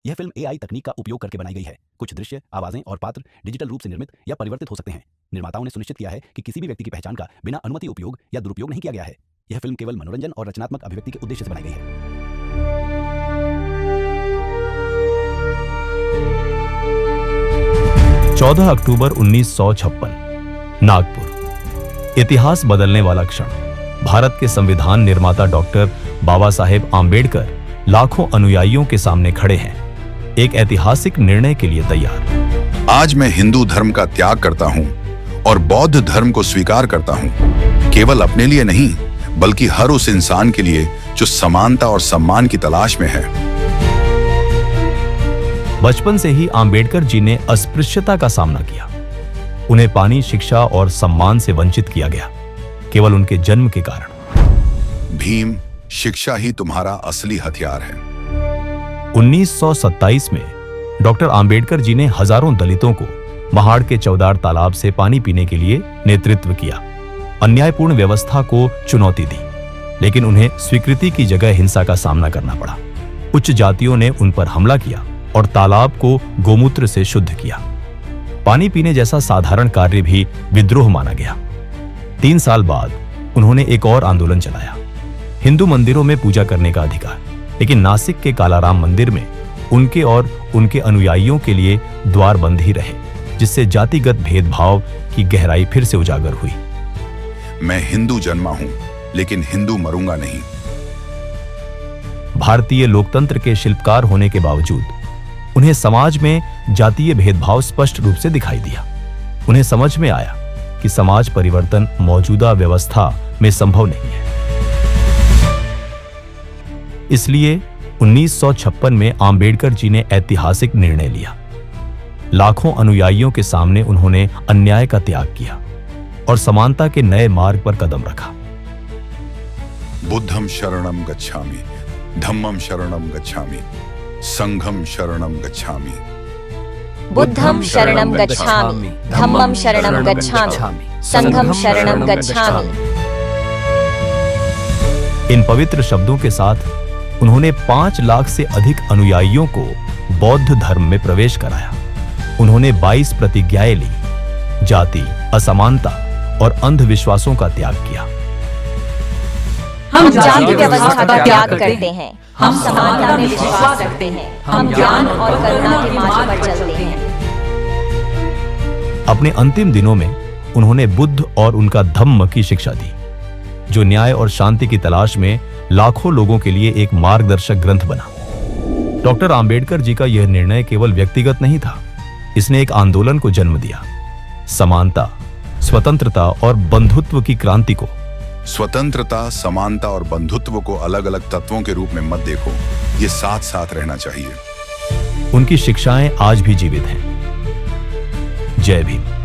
यह film AI तकनीक का उपयोग करके बनाई गई है। कुछ दृश्य, आवाजें और पात्र डिजिटल रूप से निर्मित या परिवर्तित हो सकते हैं। निर्माताओं ने सुनिश्चित किया है कि किसी भी व्यक्ति की पहचान का बिना अनुमति उपयोग या दुरुपयोग नहीं किया गया है। यह फिल्म केवल मनोरंजन और रचनात्मक अभिव्यक्ति के उद्देश्य से बनाई गई है। 14 अक्टूबर 1956, नागपुर। इतिहास बदलने वाला क्षण। भारत के संविधान निर्माता डॉक्टर बाबा साहेब आम्बेडकर लाखों अनुयायियों के सामने खड़े हैं, एक ऐतिहासिक निर्णय के लिए तैयार। आज मैं हिंदू धर्म का त्याग करता हूं और बौद्ध धर्म को स्वीकार करता हूं, केवल अपने लिए नहीं बल्कि हर उस इंसान के लिए जो समानता और सम्मान की तलाश में है। बचपन से ही आम्बेडकर जी ने अस्पृश्यता का सामना किया। उन्हें पानी, शिक्षा और सम्मान से वंचित किया गया, केवल उनके जन्म के कारण। भीम, शिक्षा ही तुम्हारा असली हथियार है। 1927 में डॉक्टर आम्बेडकर जी ने हजारों दलितों को महाड़ के चौदार तालाब से पानी पीने के लिए नेतृत्व किया। अन्यायपूर्ण व्यवस्था को चुनौती दी, लेकिन उन्हें स्वीकृति की जगह हिंसा का सामना करना पड़ा। उच्च जातियों ने उन पर हमला किया और तालाब को गोमूत्र से शुद्ध किया। पानी पीने जैसा साधारण कार्य भी विद्रोह माना गया। 3 साल बाद उन्होंने एक और आंदोलन चलाया, हिंदू मंदिरों में पूजा करने का अधिकार। लेकिन नासिक के कालाराम मंदिर में उनके और उनके अनुयायियों के लिए द्वार बंद ही रहे, जिससे जातिगत भेदभाव की गहराई फिर से उजागर हुई। मैं हिंदू जन्मा हूं, लेकिन हिंदू मरूंगा नहीं। भारतीय लोकतंत्र के शिल्पकार होने के बावजूद उन्हें समाज में जातीय भेदभाव स्पष्ट रूप से दिखाई दिया। उन्हें समझ में आया कि समाज परिवर्तन मौजूदा व्यवस्था में संभव नहीं है। इसलिए 1956 में आम्बेडकर जी ने ऐतिहासिक निर्णय लिया। लाखों अनुयायियों के सामने उन्होंने अन्याय का त्याग किया और समानता के नए मार्ग पर कदम रखा। बुद्धम शरणम गच्छामि, धम्मम शरणम गच्छामि, संघम शरणम गच्छामि। बुद्धम शरणम गच्छामि, धम्मम शरणम गच्छामि, संघम शरणम गच्छामि। इन पवित्र शब्दों के साथ उन्होंने 5 लाख से अधिक अनुयायियों को बौद्ध धर्म में प्रवेश कराया। उन्होंने 22 प्रतिज्ञाएं ली, जाति, असमानता और अंधविश्वासों का त्याग किया। हम जाति व्यवस्था का त्याग करते हैं, हम समानता में विश्वास रखते हैं, हम ज्ञान और करुणा के मार्ग पर चलते हैं। अपने अंतिम दिनों में उन्होंने बुद्ध और उनका धम्म की शिक्षा दी, जो न्याय और शांति की तलाश में लाखों लोगों के लिए एक मार्गदर्शक ग्रंथ बना। डॉक्टर आम्बेडकर जी का यह निर्णय केवल व्यक्तिगत नहीं था, इसने एक आंदोलन को जन्म दिया। समानता, स्वतंत्रता और बंधुत्व की क्रांति को। स्वतंत्रता, समानता और बंधुत्व को अलग अलग तत्वों के रूप में मत देखो, ये साथ साथ रहना चाहिए। उनकी शिक्षाएं आज भी जीवित हैं। जय भीम।